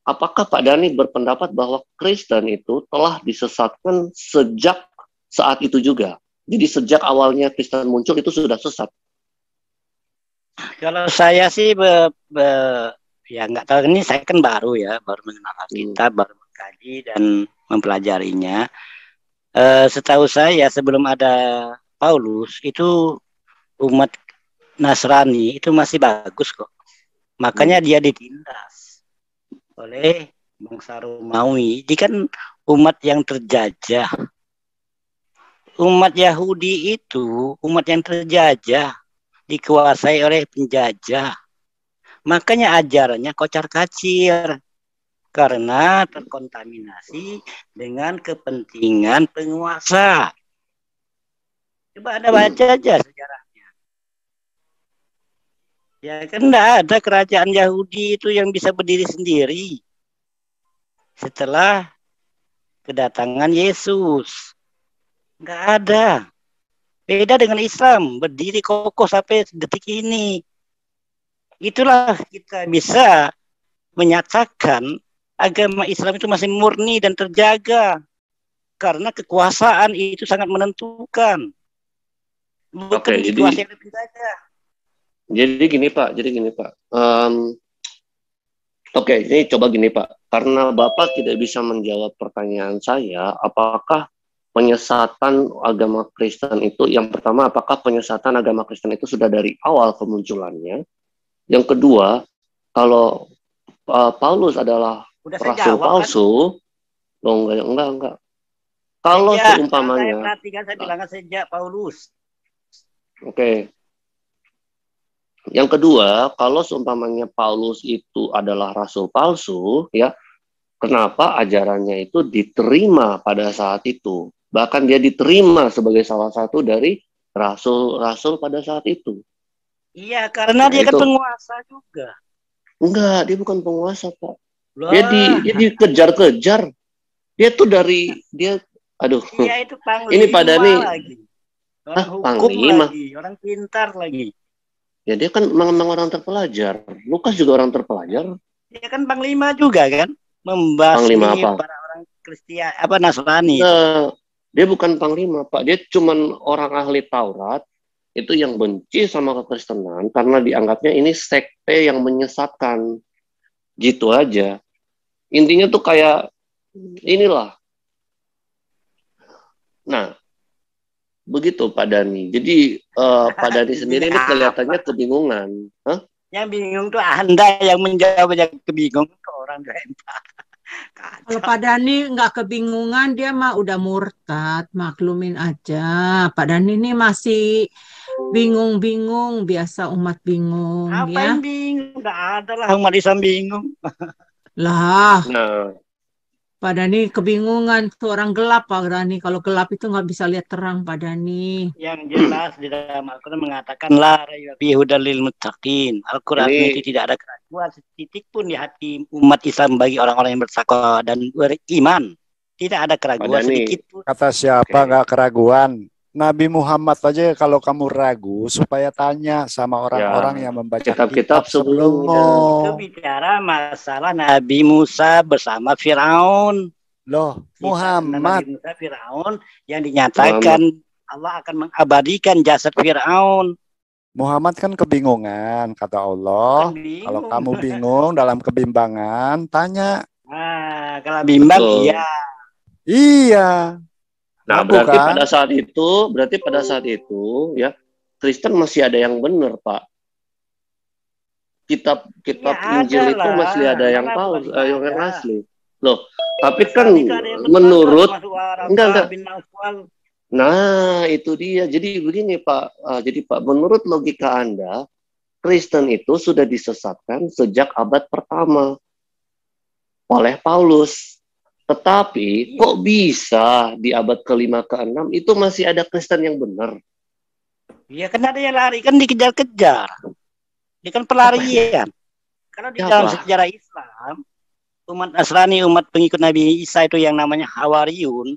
apakah Pak Dhani berpendapat bahwa Kristen itu telah disesatkan sejak saat itu juga? Jadi sejak awalnya Kristen muncul itu sudah sesat? Kalau saya sih ya nggak tahu, ini saya kan baru mengenal Alkitab, baru mengkaji dan mempelajarinya. Setahu saya sebelum ada Paulus itu umat Nasrani itu masih bagus kok. Makanya dia ditindas oleh bangsa Romawi. Dia kan umat yang terjajah. Umat Yahudi itu umat yang terjajah, dikuasai oleh penjajah. Makanya ajarannya kocar-kacir karena terkontaminasi dengan kepentingan penguasa. Coba Anda baca aja sejarahnya. Ya kan enggak ada kerajaan Yahudi itu yang bisa berdiri sendiri setelah kedatangan Yesus. Enggak ada. Beda dengan Islam, berdiri kokoh sampai detik ini. Itulah kita bisa menyatakan agama Islam itu masih murni dan terjaga. Karena kekuasaan itu sangat menentukan. Bukan dikuasai oleh penjajah. Jadi gini Pak. Oke, ini coba gini Pak. Karena Bapak tidak bisa menjawab pertanyaan saya, apakah penyesatan agama Kristen itu, yang pertama, apakah penyesatan agama Kristen itu sudah dari awal kemunculannya? Yang kedua, kalau Paulus adalah rasul palsu, enggak. Kalau seumpamanya, saya perhatikan, saya bilang sejak Paulus. Oke. Yang kedua, kalau seumpamanya Paulus itu adalah rasul palsu, ya, kenapa ajarannya itu diterima pada saat itu? Bahkan dia diterima sebagai salah satu dari rasul-rasul pada saat itu. Iya, karena dia kan penguasa juga. Enggak, dia bukan penguasa, Pak. Dia dikejar-kejar. Dia tuh aduh. Iya, itu panglima. Ini Pak Dhani. Orang hukum lagi, orang pintar lagi. Ya dia kan memang orang terpelajar. Lukas juga orang terpelajar. Dia kan panglima juga kan, membasmi para orang Kristen Nasrani. Dia bukan panglima, Pak. Dia cuman orang ahli Taurat itu yang benci sama kekristenan karena dianggapnya ini sekte yang menyesatkan. Gitu aja. Intinya tuh kayak inilah. Nah, begitu Pak Dhani. Jadi Pak Dhani sendiri ini kelihatannya kebingungan. Hah? Yang bingung tuh Anda yang menjawab yang kebingungan ke orang lain. Kalau Pak Dhani nggak kebingungan, dia mah udah murtad, maklumin aja. Pak Dhani ini masih bingung-bingung, biasa umat bingung. Apa ya? yang bingung? Nggak ada lah umat Islam bingung. Lah. Nah. Pak Dhani kebingungan, tuh orang gelap Pak Dhani. Kalau gelap itu nggak bisa lihat terang Pak Dhani. Yang jelas di dalam Al-Quran mengatakan la raiba fihi hudal lil muttaqin. Al-Quran itu tidak ada keraguan setitik pun di hati umat Islam bagi orang-orang yang bertakwa dan beriman. Tidak ada keraguan sedikit pun. Kata siapa nggak keraguan? Nabi Muhammad aja kalau kamu ragu supaya tanya sama orang-orang yang membaca kitab sebelummu. Itu bicara masalah Nabi Musa bersama Firaun. Loh, Muhammad. Nabi Musa Firaun yang dinyatakan Allah akan mengabadikan jasad Firaun. Muhammad kan kebingungan, kata Allah. Kalau kamu bingung dalam kebimbangan, tanya. Nah, kalau bimbang iya. Iya. Nah, berarti pada saat itu ya Kristen masih ada yang benar, Pak. Kitab Injil itu masih ada yang palsu, yang asli. Loh, tapi kan menurut enggak. Nah, itu dia. Jadi begini, Pak. Pak, menurut logika Anda, Kristen itu sudah disesatkan sejak abad pertama. oleh Paulus. Tetapi kok bisa di abad ke-5 ke-6 itu masih ada Kristen yang benar? Iya, kan ada yang lari, kan dikejar-kejar. Ini kan pelarian. Karena di dalam sejarah Islam, umat Nasrani, umat pengikut Nabi Isa itu yang namanya Hawariyun,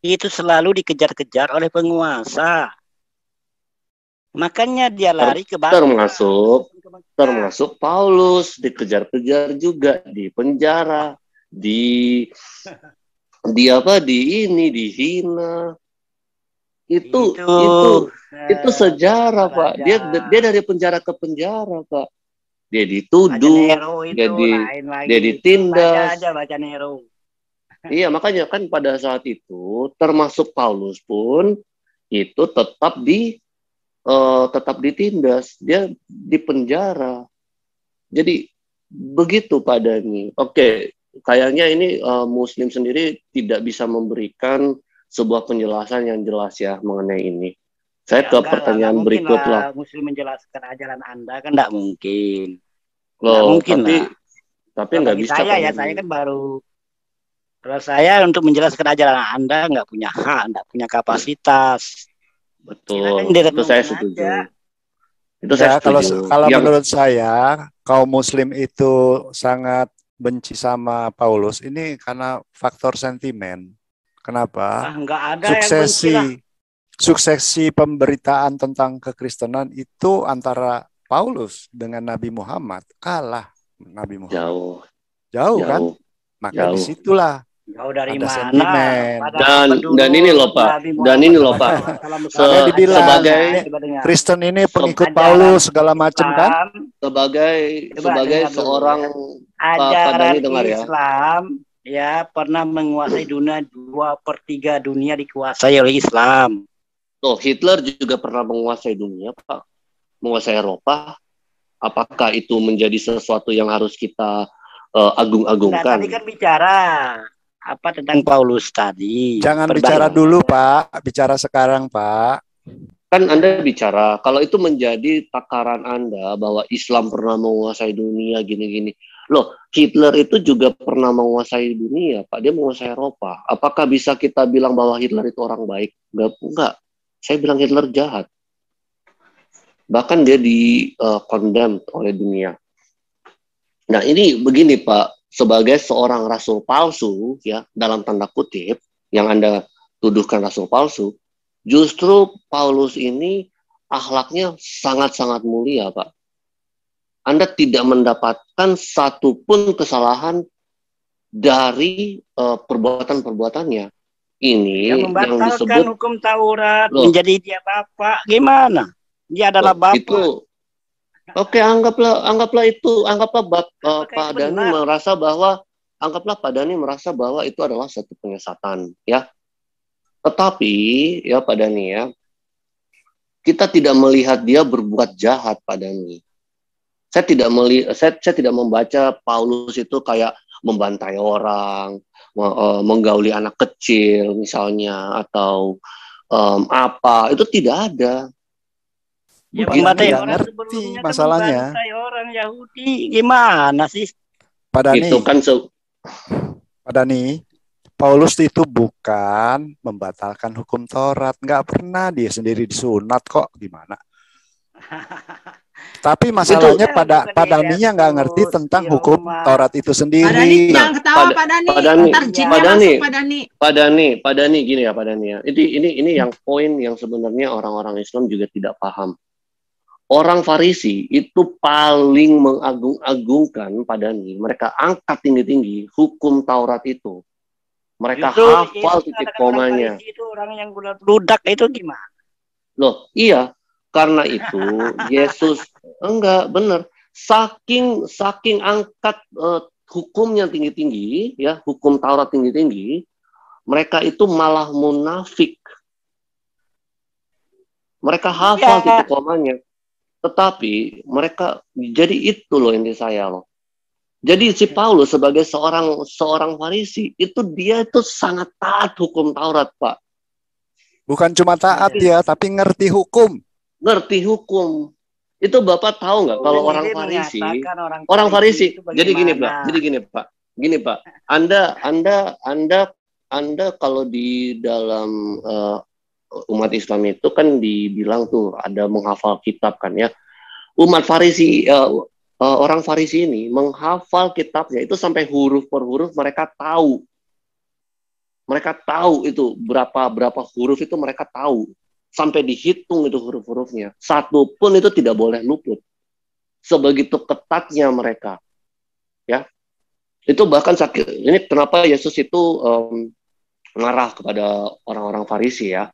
itu selalu dikejar-kejar oleh penguasa. Makanya dia lari ke Baghdad. Termasuk Paulus dikejar-kejar juga, di penjara, dihina. Itu sejarah, Pak. Dia dari penjara ke penjara, Pak. Dia dituduh, dia ditindas. Baca Nero. Iya, makanya kan pada saat itu termasuk Paulus pun itu tetap ditindas, dia di penjara. Jadi begitu Pak Dhani. Oke, kayaknya ini Muslim sendiri tidak bisa memberikan sebuah penjelasan yang jelas ya mengenai ini. Saya ke pertanyaan berikutnya. Muslim menjelaskan ajaran Anda kan tidak mungkin. Tapi nggak bisa. Saya kan baru. Kalau saya untuk menjelaskan ajaran Anda nggak punya hak, nggak punya kapasitas. Betul. Itu saya setuju. Kalau menurut saya kaum Muslim itu sangat benci sama Paulus ini karena faktor sentimen. Kenapa? Nggak ada suksesi pemberitaan tentang kekristenan itu antara Paulus dengan Nabi Muhammad kalah Nabi Muhammad. Jauh kan? Maka disitulah jauh dari ada mana? Sentimen. Dan ini loh Pak. Sebagai Kristen ini pengikut Paulus segala macam kan? Sebagai seorang ajaran Islam ya pernah menguasai dunia, 2/3 dunia dikuasai oleh Islam. Hitler juga pernah menguasai dunia, Pak. Menguasai Eropa. Apakah itu menjadi sesuatu yang harus kita agung-agungkan? Tadi kan bicara apa tentang Paulus tadi. Jangan bicara dulu, Pak. Bicara sekarang, Pak. Kan Anda bicara, kalau itu menjadi takaran Anda bahwa Islam pernah menguasai dunia gini-gini. Loh, Hitler itu juga pernah menguasai dunia, Pak. Dia menguasai Eropa. Apakah bisa kita bilang bahwa Hitler itu orang baik? Enggak. Saya bilang Hitler jahat. Bahkan dia di-condemned oleh dunia. Nah, ini begini, Pak. Sebagai seorang rasul palsu, ya, dalam tanda kutip, yang Anda tuduhkan rasul palsu, justru Paulus ini akhlaknya sangat-sangat mulia, Pak. Anda tidak mendapatkan satupun kesalahan dari perbuatan-perbuatannya. Ini yang disebut hukum Taurat, menjadi dia bapak, gimana? Dia adalah bapak. Oke, anggaplah Pak Dhani merasa bahwa itu adalah satu penyesatan, ya. Tetapi, ya Pak Dhani ya, kita tidak melihat dia berbuat jahat, Pak Dhani. Saya tidak membaca Paulus itu kayak membantai orang, menggauli anak kecil misalnya, atau apa, itu tidak ada. Ya, membantai orang ngerti masalahnya. Membantai orang Yahudi gimana sih? Pak Dhani, Paulus itu bukan membatalkan hukum Taurat, nggak pernah dia sendiri disunat kok, gimana? Tapi masalahnya Pak Dhani-nya nggak ngerti tentang hukum Taurat itu sendiri. Pak Dhani jangan ketawa, Pak Dhani. Pak Dhani gini ya, Pak Dhani ya. Ini yang poin yang sebenarnya orang-orang Islam juga tidak paham. Orang Farisi itu paling mengagung-agungkan Pak Dhani. Mereka angkat tinggi-tinggi hukum Taurat itu. Mereka hafal titik komanya. Itu orang yang budak itu gimana? Loh, iya. Karena itu Yesus enggak benar. Saking angkat hukumnya tinggi-tinggi, ya, hukum Taurat tinggi-tinggi, mereka itu malah munafik. Mereka hafal titik komanya. Tetapi mereka, jadi itu loh inti saya loh. Jadi si Paulus sebagai seorang Farisi, itu dia itu sangat taat hukum Taurat, Pak. Bukan cuma taat dia, tapi ngerti hukum. Ngerti hukum. Itu Bapak tahu nggak kalau orang Farisi, jadi gini Pak, Gini Pak, Anda kalau di dalam umat Islam itu kan dibilang tuh ada menghafal kitab kan ya. Umat Farisi, orang Farisi ini menghafal kitabnya itu sampai huruf per huruf mereka tahu. Mereka tahu itu berapa huruf itu mereka tahu. Sampai dihitung itu huruf-hurufnya. Satu pun itu tidak boleh luput. Sebegitu ketatnya mereka. Ya. Itu bahkan sakit. Ini kenapa Yesus itu marah kepada orang-orang Farisi ya.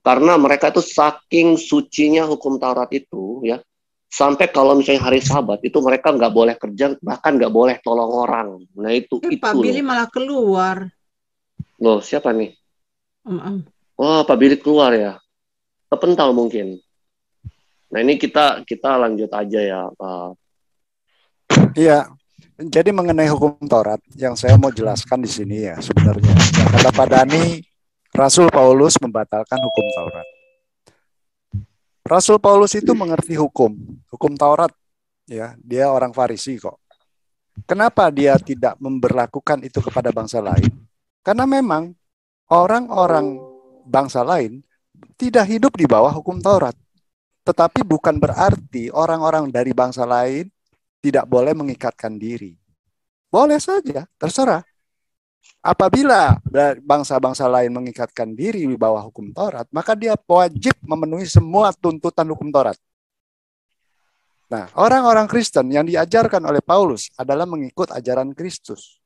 Karena mereka itu saking sucinya hukum Taurat itu ya. Sampai kalau misalnya hari Sabat itu mereka nggak boleh kerja, bahkan nggak boleh tolong orang. Nah itu. Pak Billy malah keluar. Loh, siapa nih? Wah, Pak Billy keluar ya. Kepental mungkin. Nah, ini kita lanjut aja ya, Pak. Iya. Jadi mengenai hukum Taurat yang saya mau jelaskan di sini ya sebenarnya. Yang kata Pak Dani, Rasul Paulus membatalkan hukum Taurat. Rasul Paulus itu mengerti hukum Taurat ya. Dia orang Farisi kok. Kenapa dia tidak memberlakukan itu kepada bangsa lain? Karena memang orang-orang bangsa lain tidak hidup di bawah hukum Taurat. Tetapi bukan berarti orang-orang dari bangsa lain tidak boleh mengikatkan diri. Boleh saja, terserah. Apabila bangsa-bangsa lain mengikatkan diri di bawah hukum Taurat, maka dia wajib memenuhi semua tuntutan hukum Taurat. Nah, orang-orang Kristen yang diajarkan oleh Paulus adalah mengikut ajaran Kristus.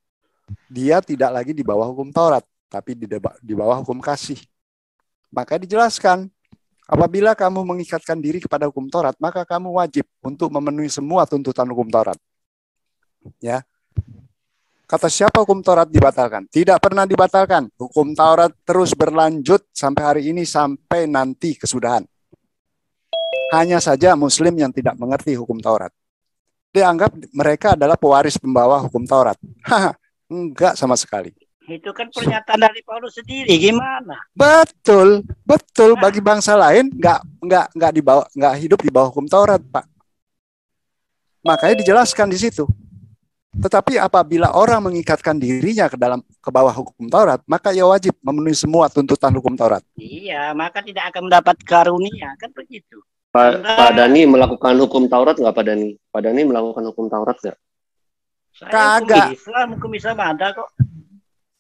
Dia tidak lagi di bawah hukum Taurat, tapi di bawah hukum kasih. Maka dijelaskan, apabila kamu mengikatkan diri kepada hukum Taurat, maka kamu wajib untuk memenuhi semua tuntutan hukum Taurat. Ya. Kata siapa hukum Taurat dibatalkan? Tidak pernah dibatalkan. Hukum Taurat terus berlanjut sampai hari ini, sampai nanti kesudahan. Hanya saja Muslim yang tidak mengerti hukum Taurat. Dianggap mereka adalah pewaris pembawa hukum Taurat. Enggak sama sekali. Itu kan pernyataan dari Paulus sendiri, gimana? Betul. Bagi bangsa lain nggak hidup di bawah hukum Taurat, Pak. Makanya dijelaskan di situ. Tetapi apabila orang mengikatkan dirinya ke bawah hukum Taurat, maka ia wajib memenuhi semua tuntutan hukum Taurat. Iya, maka tidak akan mendapat karunia, kan begitu. Pak Dani melakukan hukum Taurat nggak, Pak Dani? Pak Dani melakukan hukum Taurat nggak? Kagak. Hukum Islam ada kok.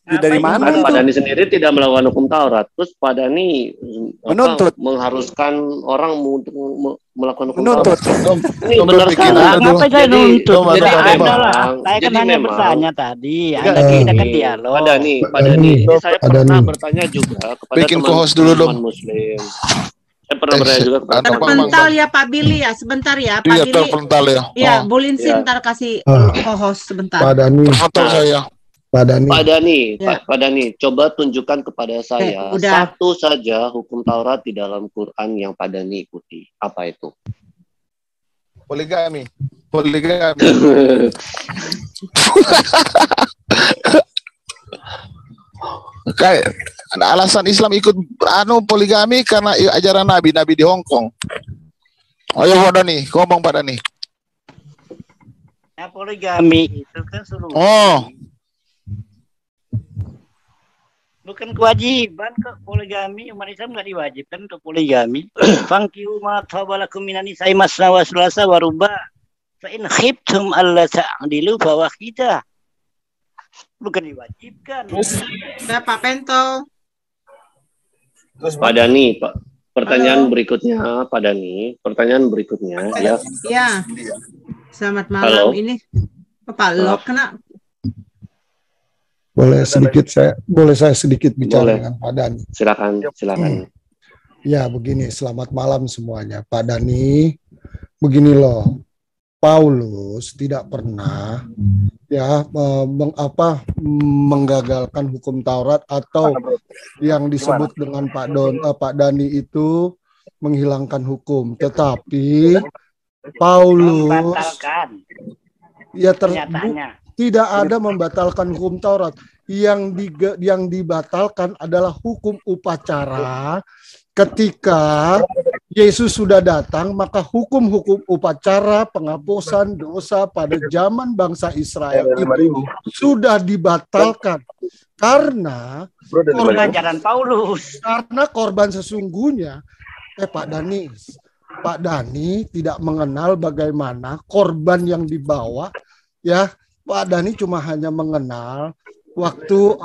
Dari mana kan itu? Pak Dani sendiri tidak melakukan hukum Taurat. Terus Pak Dani menuntut, mengharuskan orang untuk melakukan hukum menuntut. Taurat. Ini benar kan? Ngapa saya nuntut? Jadi saya kan hanya bertanya tadi. Kita kan dialog. Pak Dani, ini saya pernah bertanya juga kepada teman-teman Muslim. Saya pernah bertanya juga kepada terpental ya Pak Billy ya, sebentar ya Pak Billy. Terpental ya. Ya, Bulin ntar kasih co-host sebentar. Pak Dani, saya. Pak Dani, coba tunjukkan kepada saya satu saja hukum Taurat di dalam Quran yang Pak Dani ikuti. Apa itu? Poligami. Kayak alasan Islam ikut poligami karena ajaran Nabi di Hong Kong. Ayo Pak Dani, ngomong Pak Dani. Ya, poligami itu kan seluruh. Bukan kewajiban kok poligami, umat Islam nggak diwajibkan untuk poligami. Fangkihu ma tabalakum minan nisa'i masna wa sulasa wa ruba. Fa in khiftum alla ta'dilu fa wahidah. Bukan diwajibkan. Nah, Pak Pento. Pak Dani, Pak. Pertanyaan berikutnya, Pak Dani. Pertanyaan berikutnya, ya. Iya. Selamat malam. Ini Pak Lok kena. Boleh saya sedikit bicara dengan Pak Dani. Silakan. Ya, begini, selamat malam semuanya. Pak Dani, begini loh. Paulus tidak pernah menggagalkan hukum Taurat atau yang disebut dengan Pak Dani itu menghilangkan hukum, tetapi Paulus tidak ada membatalkan hukum Taurat. Yang dibatalkan adalah hukum upacara ketika Yesus sudah datang, maka hukum-hukum upacara penghapusan dosa pada zaman bangsa Israel itu sudah dibatalkan karena ajaran Paulus. Karena korban sesungguhnya, Pak Dani tidak mengenal bagaimana korban yang dibawa, ya. Pak Dani cuma hanya mengenal waktu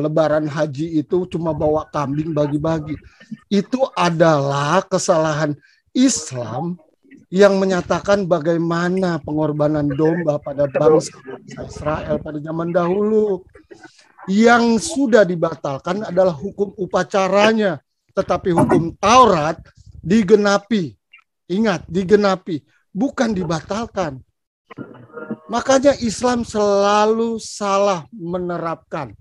Lebaran Haji itu cuma bawa kambing bagi-bagi. Itu adalah kesalahan Islam yang menyatakan bagaimana pengorbanan domba pada bangsa Israel pada zaman dahulu. Yang sudah dibatalkan adalah hukum upacaranya, tetapi hukum Taurat digenapi. Ingat, digenapi, bukan dibatalkan. Makanya Islam selalu salah menerapkan.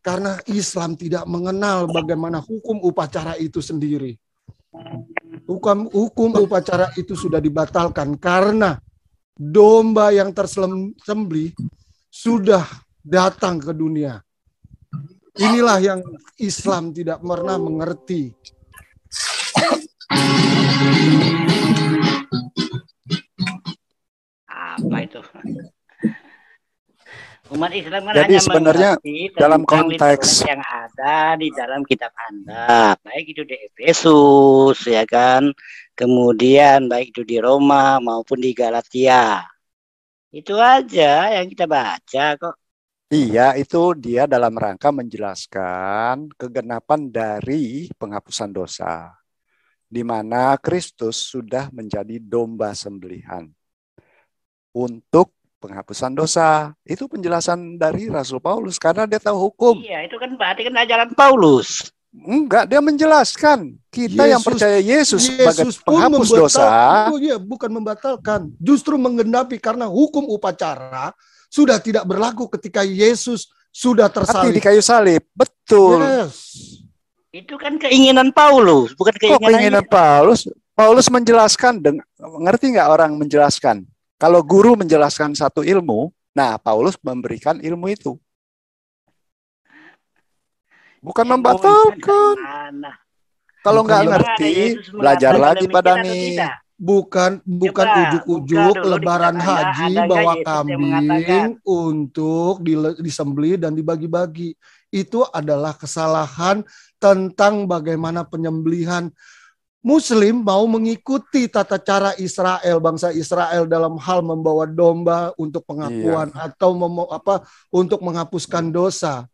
Karena Islam tidak mengenal bagaimana hukum upacara itu sendiri. Hukum upacara itu sudah dibatalkan karena domba yang tersembelih sudah datang ke dunia. Inilah yang Islam tidak pernah mengerti. Apa itu? Umat Islam kan jadi hanya sebenarnya dalam konteks yang ada di dalam kitab Anda, baik itu di Efesus, ya kan, kemudian baik itu di Roma maupun di Galatia. Itu aja yang kita baca kok. Iya, itu dia dalam rangka menjelaskan kegenapan dari penghapusan dosa, di mana Kristus sudah menjadi domba sembelihan untuk penghapusan dosa. Itu penjelasan dari Rasul Paulus karena dia tahu hukum. Iya, itu kan berarti kan ajaran Paulus. Enggak, dia menjelaskan. Kita yang percaya Yesus sebagai penghapus dosa. Ya, bukan membatalkan. Justru menggenapi karena hukum upacara sudah tidak berlaku ketika Yesus sudah tersalib. Mati di kayu salib. Betul. Yes. Itu kan keinginan Paulus, bukan keinginan Paulus. Paulus menjelaskan. Ngerti nggak orang menjelaskan? Kalau guru menjelaskan satu ilmu, nah Paulus memberikan ilmu itu. Bukan membatalkan. Kalau nggak ngerti, belajar lagi Pak Dani. Bukan ujuk-ujuk Lebaran Haji bawa kambing untuk disembelih dan dibagi-bagi. Itu adalah kesalahan tentang bagaimana penyembelihan. Muslim mau mengikuti tata cara Israel, bangsa Israel dalam hal membawa domba untuk pengakuan atau untuk menghapuskan dosa.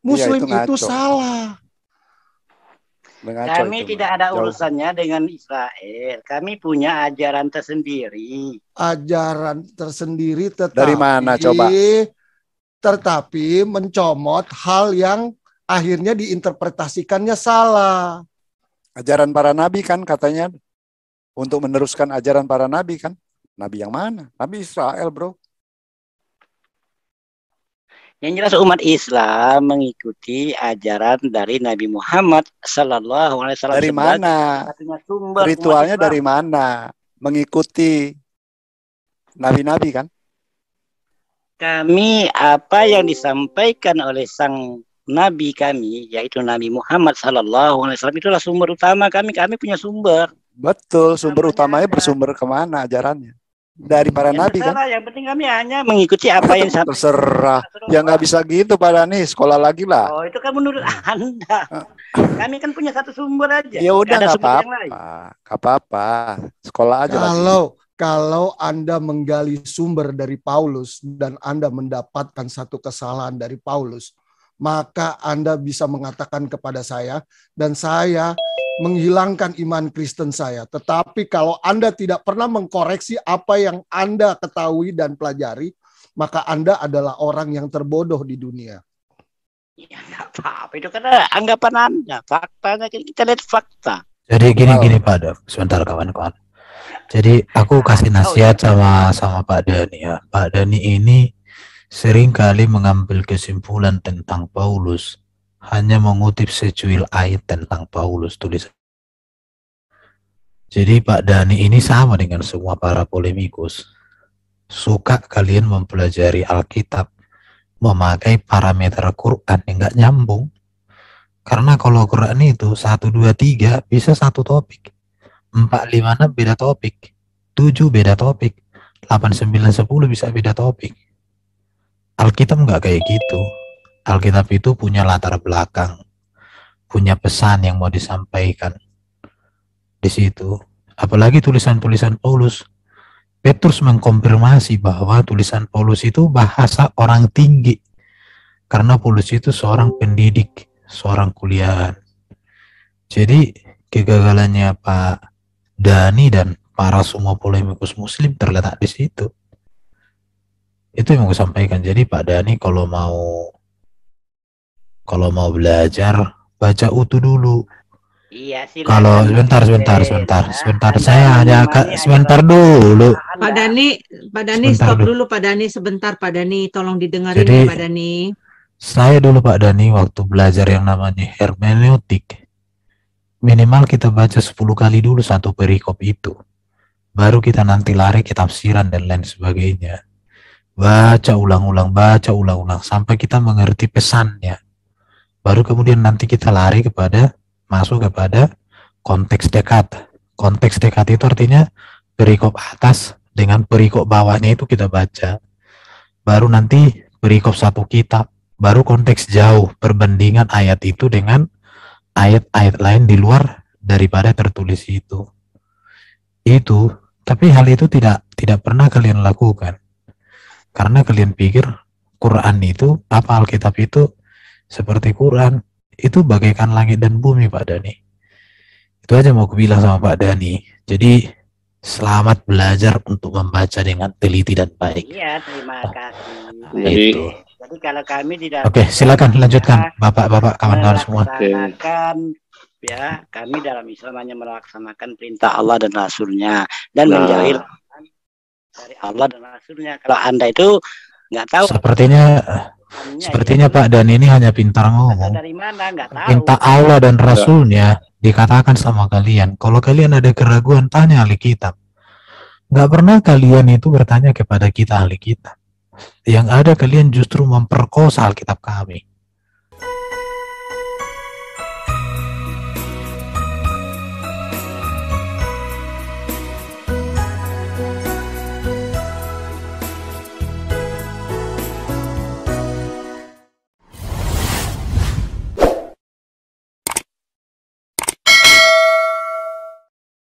Muslim itu salah. Kami tidak ada urusannya dengan Israel. Kami punya ajaran tersendiri. Ajaran tersendiri tetapi dari mana coba? Tetapi mencomot hal yang akhirnya diinterpretasikannya salah. Ajaran para nabi kan katanya untuk meneruskan ajaran para nabi kan. Nabi yang mana? Nabi Israel, bro. Yang jelas umat Islam mengikuti ajaran dari Nabi Muhammad Sallallahu Alaihi Wasallam. Dari mana? Ritualnya dari mana? Mengikuti nabi-nabi kan? Kami apa yang disampaikan oleh sang Nabi kami, yaitu Nabi Muhammad Sallallahu Alaihi Wasallam, itulah sumber utama kami. Kami punya sumber. Betul, sumber utamanya bersumber kemana ajarannya? Dari para nabi kan? Yang penting kami hanya mengikuti apa yang terserah. Ya nggak bisa gitu Pak Dani, sekolah lagi lah. Oh itu kan menurut Anda. Kami kan punya satu sumber aja. Ya udah nggak apa-apa, sekolah aja. Kalau Anda menggali sumber dari Paulus dan Anda mendapatkan satu kesalahan dari Paulus, maka Anda bisa mengatakan kepada saya dan saya menghilangkan iman Kristen saya. Tetapi kalau Anda tidak pernah mengkoreksi apa yang Anda ketahui dan pelajari, maka Anda adalah orang yang terbodoh di dunia. Ya nggak apa-apa, itu kan anggapan Anda. Faktanya kita lihat fakta. Jadi gini Pak Dev, sebentar kawan-kawan. Jadi aku kasih nasihat sama Pak Dani ya. Pak Dani ini sering kali mengambil kesimpulan tentang Paulus hanya mengutip secuil ayat tentang Paulus tulis. Jadi Pak Dani ini sama dengan semua para polemikus. Suka kalian mempelajari Alkitab memakai parameter Quran yang nggak nyambung. Karena kalau Quran itu 1, 2, 3 bisa satu topik. 4, 5, 6 beda topik. 7 beda topik. 8, 9, 10 bisa beda topik. Alkitab nggak kayak gitu. Alkitab itu punya latar belakang, punya pesan yang mau disampaikan di situ. Apalagi tulisan-tulisan Paulus. Petrus mengkonfirmasi bahwa tulisan Paulus itu bahasa orang tinggi. Karena Paulus itu seorang pendidik, seorang kuliahan. Jadi kegagalannya Pak Dani dan para semua polemikus muslim terletak di situ. Itu yang mau sampaikan. Jadi Pak Dani kalau mau belajar baca utuh dulu. Iya, kalau sebentar saya hanya sebentar dulu. Pak Dani stop dulu Pak Dani sebentar Pak Dani, tolong didengarin. Jadi, ya Pak Dani. Saya dulu Pak Dani waktu belajar yang namanya hermeneutik, minimal kita baca 10 kali dulu satu perikop itu. Baru kita nanti lari ke tafsiran dan lain sebagainya. Baca ulang-ulang sampai kita mengerti pesannya. Baru kemudian nanti kita lari masuk kepada konteks dekat. Konteks dekat itu artinya perikop atas dengan perikop bawahnya itu kita baca. Baru nanti perikop satu kitab. Baru konteks jauh, perbandingan ayat itu dengan ayat-ayat lain di luar daripada tertulis itu. Tapi hal itu tidak pernah kalian lakukan. Karena kalian pikir Quran itu, Alkitab itu seperti Quran. Itu bagaikan langit dan bumi Pak Dani. Itu aja mau aku bilang sama Pak Dani. Jadi selamat belajar untuk membaca dengan teliti dan baik. Iya, terima kasih. Jadi kalau kami di dalam silakan lanjutkan Bapak-bapak kawan-kawan semua. Ya, kami dalam Islam hanya melaksanakan perintah Allah dan Rasulnya dan menjauhi dari Allah dan Rasulnya. Kalau Anda itu nggak tahu. Sepertinya Pak Dan ini hanya pintar ngomong. Dari mana nggak tahu. Minta Allah dan Rasulnya dikatakan sama kalian. Kalau kalian ada keraguan tanya ahli kitab. Nggak pernah kalian itu bertanya kepada kita ahli kitab. Yang ada kalian justru memperkosa Alkitab kami.